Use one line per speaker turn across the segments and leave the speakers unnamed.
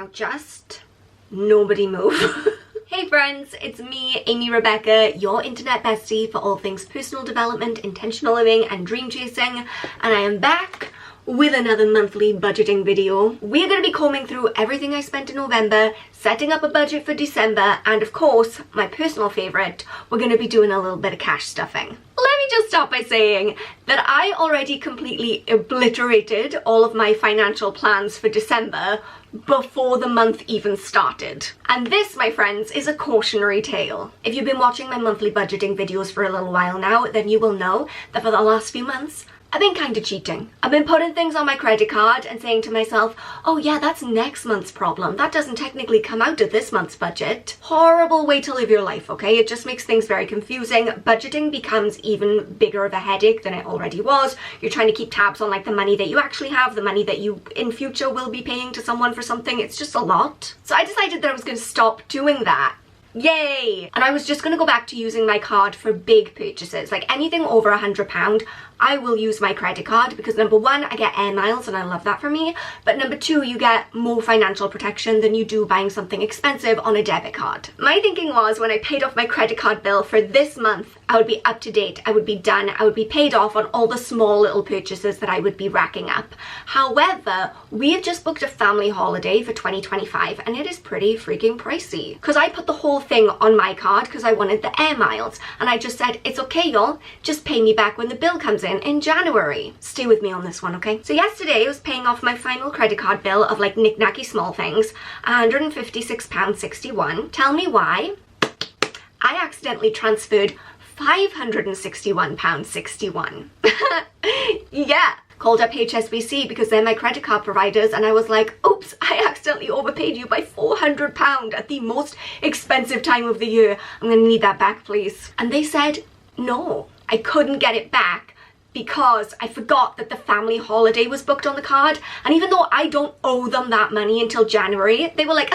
Now just nobody move. Hey friends, it's me, Amy Rebecca, your internet bestie for all things personal development, intentional living and dream chasing, and I am back with another monthly budgeting video. We're going to be combing through everything I spent in November, setting up a budget for December, and of course, my personal favourite, we're going to be doing a little bit of cash stuffing. Let me just start by saying that I already completely obliterated all of my financial plans for December before the month even started. And this, my friends, is a cautionary tale. If you've been watching my monthly budgeting videos for a little while now, then you will know that for the last few months, I've been kind of cheating. I've been putting things on my credit card and saying to myself, oh yeah, that's next month's problem. That doesn't technically come out of this month's budget. Horrible way to live your life, okay? It just makes things very confusing. Budgeting becomes even bigger of a headache than it already was. You're trying to keep tabs on like the money that you actually have, the money that you in future will be paying to someone for something. It's just a lot. So I decided that I was going to stop doing that. Yay! And I was just going to go back to using my card for big purchases, like anything over £100. I will use my credit card because number one, I get air miles and I love that for me, but number two, you get more financial protection than you do buying something expensive on a debit card. My thinking was when I paid off my credit card bill for this month, I would be up to date, I would be done, I would be paid off on all the small little purchases that I would be racking up. However, we have just booked a family holiday for 2025 and it is pretty freaking pricey because I put the whole thing on my card because I wanted the air miles and I just said, it's okay y'all, just pay me back when the bill comes in January. Stay with me on this one, okay? So yesterday I was paying off my final credit card bill of like knick-knacky small things, £156.61. Tell me why. I accidentally transferred £561.61. Yeah. Called up HSBC because they're my credit card providers and I was like, oops, I accidentally overpaid you by £400 at the most expensive time of the year. I'm gonna need that back, please. And they said, no, I couldn't get it back because I forgot that the family holiday was booked on the card. And even though I don't owe them that money until January, they were like,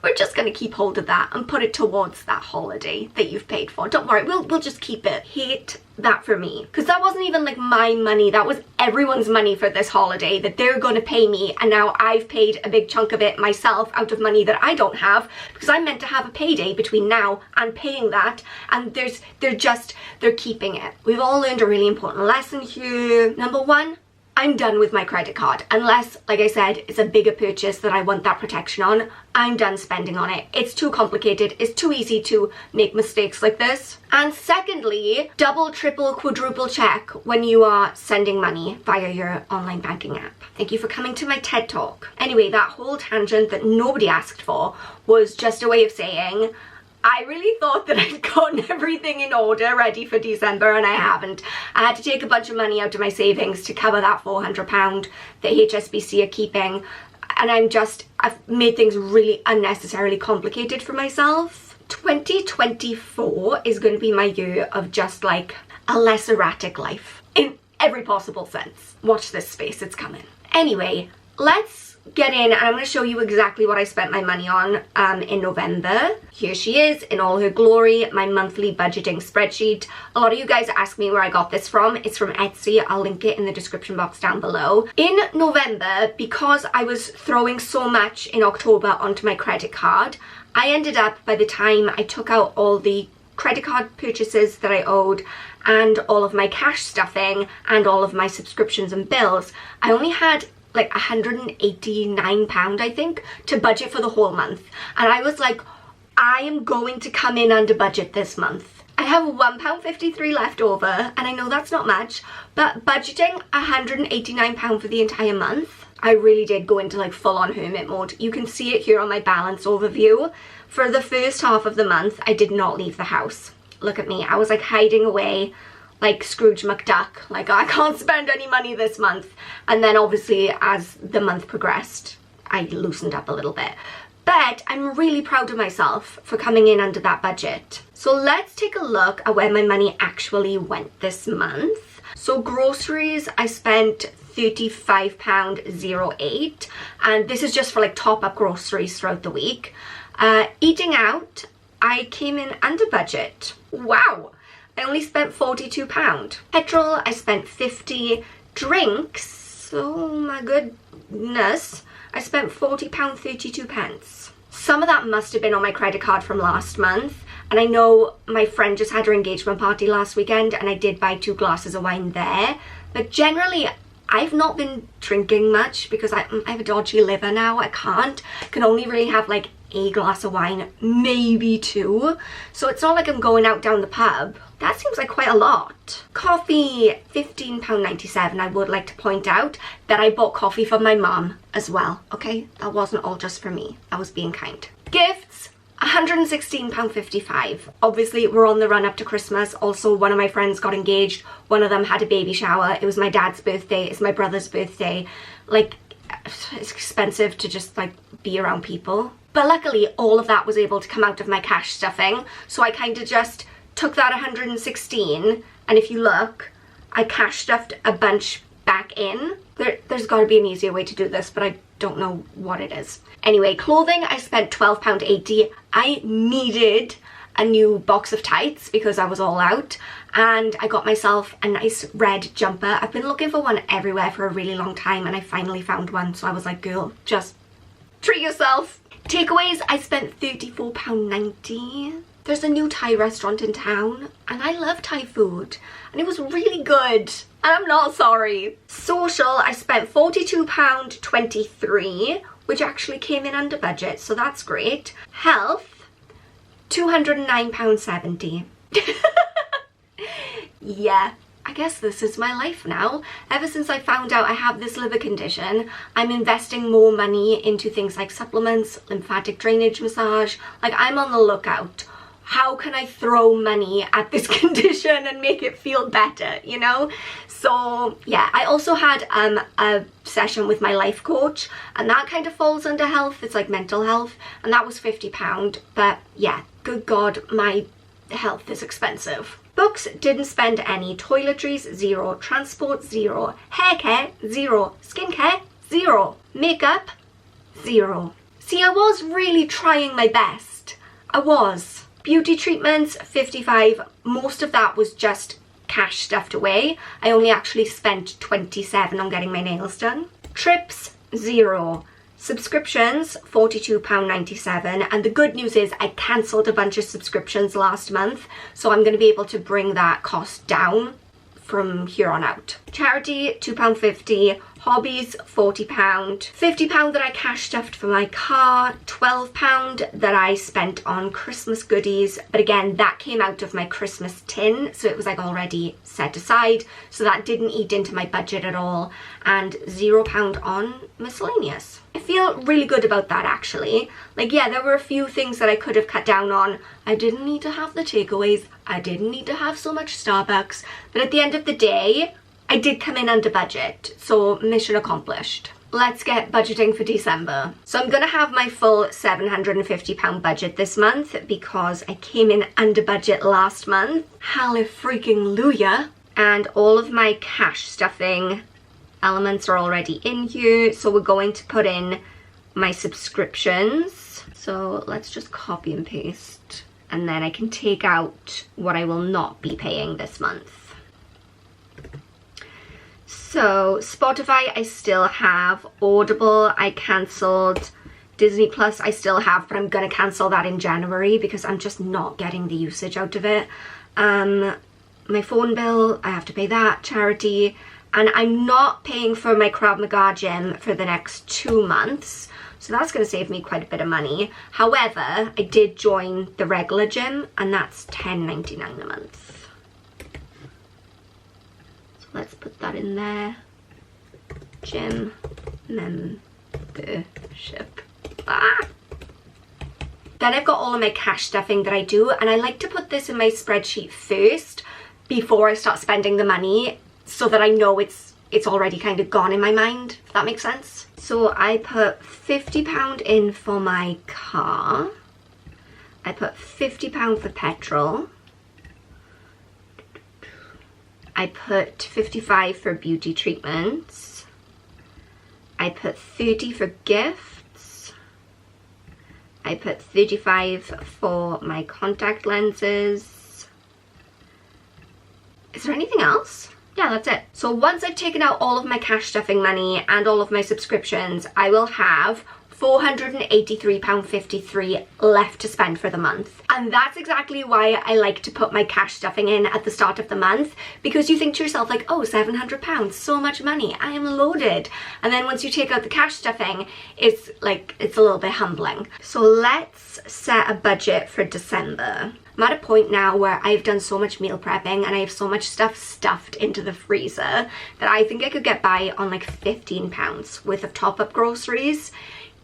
we're just going to keep hold of that and put it towards that holiday that you've paid for. Don't worry, we'll just keep it. Hate that for me. Because that wasn't even like my money. That was everyone's money for this holiday that they're going to pay me. And now I've paid a big chunk of it myself out of money that I don't have because I'm meant to have a payday between now and paying that. And they're keeping it. We've all learned a really important lesson here. Number one, I'm done with my credit card. Unless, like I said, it's a bigger purchase that I want that protection on, I'm done spending on it. It's too complicated. It's too easy to make mistakes like this. And secondly, double, triple, quadruple check when you are sending money via your online banking app. Thank you for coming to my TED Talk. Anyway, that whole tangent that nobody asked for was just a way of saying, I really thought that I'd gotten everything in order ready for December and I haven't. I had to take a bunch of money out of my savings to cover that £400 that HSBC are keeping. And I've made things really unnecessarily complicated for myself. 2024 is going to be my year of just like a less erratic life in every possible sense. Watch this space, it's coming. Anyway, let's get in and I'm going to show you exactly what I spent my money on in November. Here she is in all her glory, my monthly budgeting spreadsheet. A lot of you guys ask me where I got this from. It's from Etsy. I'll link it in the description box down below. In November, because I was throwing so much in October onto my credit card, I ended up, by the time I took out all the credit card purchases that I owed and all of my cash stuffing and all of my subscriptions and bills, I only had like £189, I think, to budget for the whole month. And I was like, I am going to come in under budget this month. I have £1.53 left over, and I know that's not much, but budgeting £189 for the entire month, I really did go into like full-on hermit mode. You can see it here on my balance overview. For the first half of the month, I did not leave the house. Look at me, I was like hiding away like Scrooge McDuck, like I can't spend any money this month. And then obviously as the month progressed, I loosened up a little bit. But I'm really proud of myself for coming in under that budget. So let's take a look at where my money actually went this month. So groceries, I spent £35.08, and this is just for like top up groceries throughout the week. Eating out, I came in under budget. Wow! I only spent £42. Petrol, I spent 50. Drinks, oh my goodness, I spent £40.32. Some of that must have been on my credit card from last month, and I know my friend just had her engagement party last weekend and I did buy 2 glasses of wine there, but generally I've not been drinking much because I have a dodgy liver now. I can only really have like a glass of wine, maybe 2, so it's not like I'm going out down the pub. That seems like quite a lot. Coffee, £15.97. I would like to point out that I bought coffee for my mum as well, okay? That wasn't all just for me. I was being kind. Gifts, £116.55. Obviously, we're on the run up to Christmas. Also, one of my friends got engaged. One of them had a baby shower. It was my dad's birthday. It's my brother's birthday. Like, it's expensive to just, like, be around people. But luckily, all of that was able to come out of my cash stuffing. So I kind of just took that 116, and if you look, I cash stuffed a bunch back in. There's got to be an easier way to do this, but I don't know what it is. Anyway, clothing, I spent £12.80. I needed a new box of tights because I was all out, and I got myself a nice red jumper. I've been looking for one everywhere for a really long time, and I finally found one, so I was like, girl, just treat yourself. Takeaways, I spent £34.90. There's a new Thai restaurant in town, and I love Thai food, and it was really good, and I'm not sorry. Social, I spent £42.23, which actually came in under budget, so that's great. Health, £209.70. Yeah, I guess this is my life now. Ever since I found out I have this liver condition, I'm investing more money into things like supplements, lymphatic drainage massage. Like, I'm on the lookout. How can I throw money at this condition and make it feel better, you know? So yeah, I also had a session with my life coach, and that kind of falls under health. It's like mental health, and that was £50. But yeah, good God, my health is expensive. Books, didn't spend any. Toiletries, 0. Transport, 0. Hair care, 0. Skincare, 0. Makeup, 0. See, I was really trying my best. I was. Beauty treatments, 55. Most of that was just cash stuffed away. I only actually spent 27 on getting my nails done. Trips, 0. Subscriptions, £42.97. And the good news is I cancelled a bunch of subscriptions last month, so I'm going to be able to bring that cost down from here on out. Charity, £2.50. Hobbies, £40. £50 that I cash stuffed for my car. £12 that I spent on Christmas goodies, but again, that came out of my Christmas tin, so it was like already set aside, so that didn't eat into my budget at all. And £0 on miscellaneous. I feel really good about that, actually. Like, yeah, there were a few things that I could have cut down on. I didn't need to have the takeaways. I didn't need to have so much Starbucks. But at the end of the day, I did come in under budget, so mission accomplished. Let's get budgeting for December. So I'm gonna have my full £750 budget this month because I came in under budget last month. Hallelujah. And all of my cash stuffing elements are already in here, so we're going to put in my subscriptions. So let's just copy and paste, and then I can take out what I will not be paying this month. So Spotify I still have, Audible I cancelled, Disney Plus I still have, but I'm gonna cancel that in January because I'm just not getting the usage out of it. My phone bill, I have to pay that, charity, and I'm not paying for my Krav Maga gym for the next 2 months, so that's gonna save me quite a bit of money. However, I did join the regular gym, and that's $10.99 a month. Let's put that in there. Gym membership. Then I've got all of my cash stuffing that I do, and I like to put this in my spreadsheet first before I start spending the money, so that I know it's already kind of gone in my mind, if that makes sense. So I put £50 in for my car. I put £50 for petrol. I put 55 for beauty treatments. I put 30 for gifts. I put 35 for my contact lenses. Is there anything else? yeah, that's it. So once I've taken out all of my cash stuffing money and all of my subscriptions, I will have £483.53 left to spend for the month. And that's exactly why I like to put my cash stuffing in at the start of the month, because you think to yourself like, oh, £700, so much money, I am loaded. And then once you take out the cash stuffing, it's like, it's a little bit humbling. So let's set a budget for December. I'm at a point now where I've done so much meal prepping and I have so much stuff stuffed into the freezer that I think I could get by on like £15 worth of top-up groceries.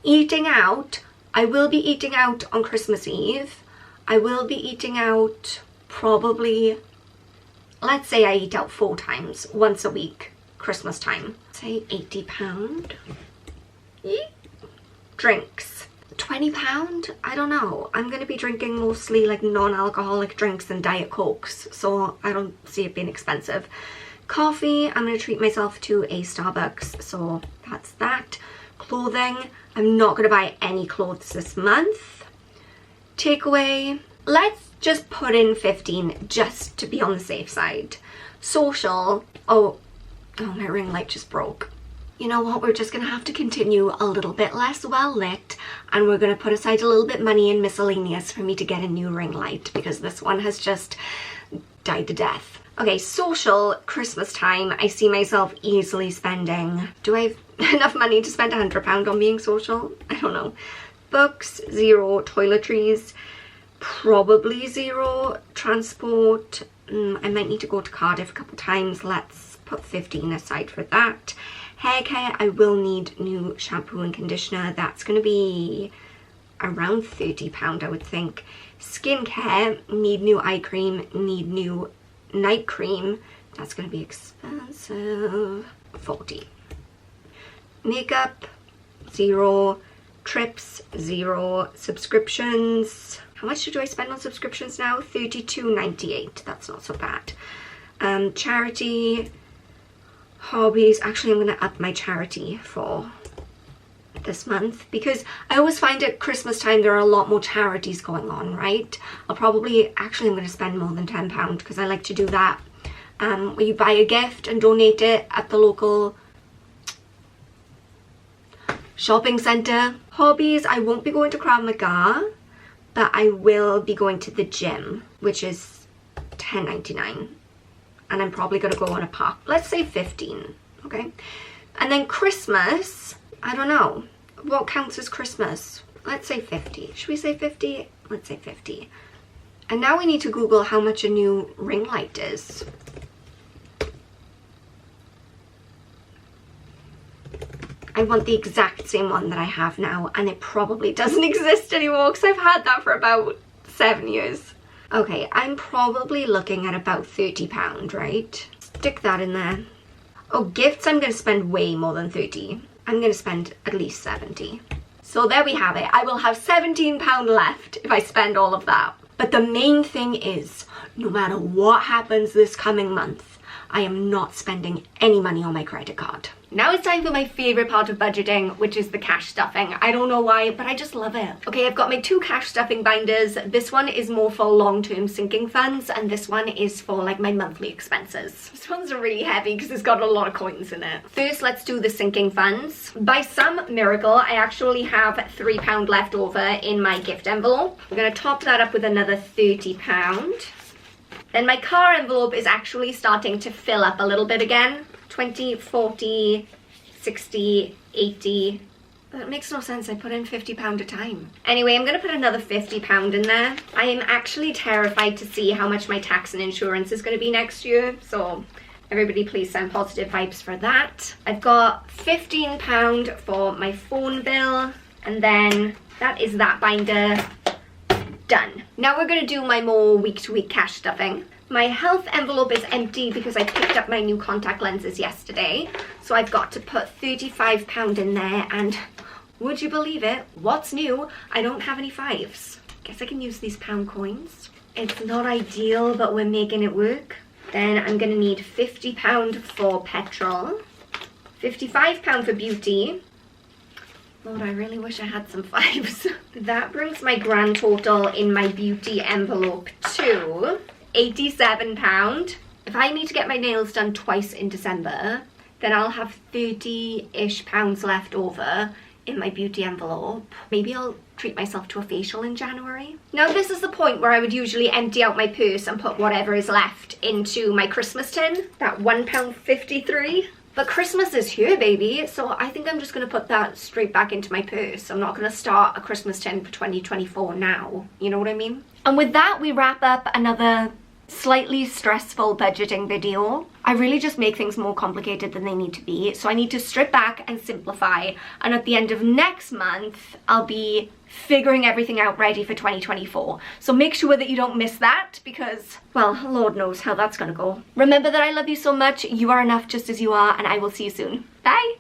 Eating out, I will be eating out on Christmas Eve. I will be eating out probably, let's say I eat out 4 times, once a week, Christmas time. Say £80. Drinks. £20? I don't know. I'm going to be drinking mostly like non-alcoholic drinks and Diet Cokes, so I don't see it being expensive. Coffee, I'm going to treat myself to a Starbucks, so that's that. Clothing, I'm not going to buy any clothes this month. Takeaway, let's just put in 15 just to be on the safe side. Social, oh my ring light just broke. You know what, we're just going to have to continue a little bit less well lit, and we're going to put aside a little bit money in miscellaneous for me to get a new ring light, because this one has just died to death. Okay, social, Christmas time, I see myself easily spending, do I have enough money to spend £100 on being social? I don't know. Books, 0. Toiletries, probably 0. Transport, I might need to go to Cardiff a couple times. Let's put 15 aside for that. Hair care, I will need new shampoo and conditioner. That's going to be around £30, I would think. Skincare, need new eye cream, need new night cream. That's going to be expensive. 40. Makeup, 0. Trips, 0. Subscriptions, how much do I spend on subscriptions now? £32.98. That's not so bad. Charity, hobbies, actually I'm going to up my charity for this month, because I always find at Christmas time there are a lot more charities going on, right? I'm going to spend more than £10, because I like to do that where you buy a gift and donate it at the local shopping centre. Hobbies, I won't be going to Krav Maga, but I will be going to the gym, which is $10.99, and I'm probably going to go on a park. Let's say 15, okay? And then Christmas, I don't know. What counts as Christmas? Let's say 50. Should we say 50? Let's say 50. And now we need to Google how much a new ring light is. I want the exact same one that I have now, and it probably doesn't exist anymore because I've had that for about 7 years. Okay, I'm probably looking at about £30, right? Stick that in there. Oh, gifts, I'm going to spend way more than 30. I'm going to spend at least 70. So there we have it. I will have £17 left if I spend all of that. But the main thing is, no matter what happens this coming month, I am not spending any money on my credit card. Now it's time for my favorite part of budgeting, which is the cash stuffing. I don't know why, but I just love it. Okay, I've got my 2 cash stuffing binders. This one is more for long-term sinking funds, and this one is for like my monthly expenses. This one's really heavy because it's got a lot of coins in it. First, let's do the sinking funds. By some miracle, I actually have £3 left over in my gift envelope. I'm gonna top that up with another £30. Then my car envelope is actually starting to fill up a little bit again. 20, 40, 60, 80. That makes no sense. I put in £50 a time. Anyway, I'm going to put another £50 in there. I am actually terrified to see how much my tax and insurance is going to be next year. So everybody please send positive vibes for that. I've got £15 for my phone bill. And then that is that binder done. Now we're going to do my more week-to-week cash stuffing. My health envelope is empty because I picked up my new contact lenses yesterday. So I've got to put £35 in there, and would you believe it? What's new? I don't have any 5s. Guess I can use these pound coins. It's not ideal, but we're making it work. Then I'm gonna need £50 for petrol, £55 for beauty. Lord, I really wish I had some 5s. That brings my grand total in my beauty envelope to £87. If I need to get my nails done twice in December, then I'll have 30-ish pounds left over in my beauty envelope. Maybe I'll treat myself to a facial in January. Now this is the point where I would usually empty out my purse and put whatever is left into my Christmas tin, that £1.53. But Christmas is here, baby, so I think I'm just going to put that straight back into my purse. I'm not going to start a Christmas tin for 2024 now, you know what I mean? And with that, we wrap up another slightly stressful budgeting video. I really just make things more complicated than they need to be, so I need to strip back and simplify, and at the end of next month I'll be figuring everything out ready for 2024. So make sure that you don't miss that, because, well, Lord knows how that's gonna go. Remember that I love you so much, you are enough just as you are, and I will see you soon. Bye!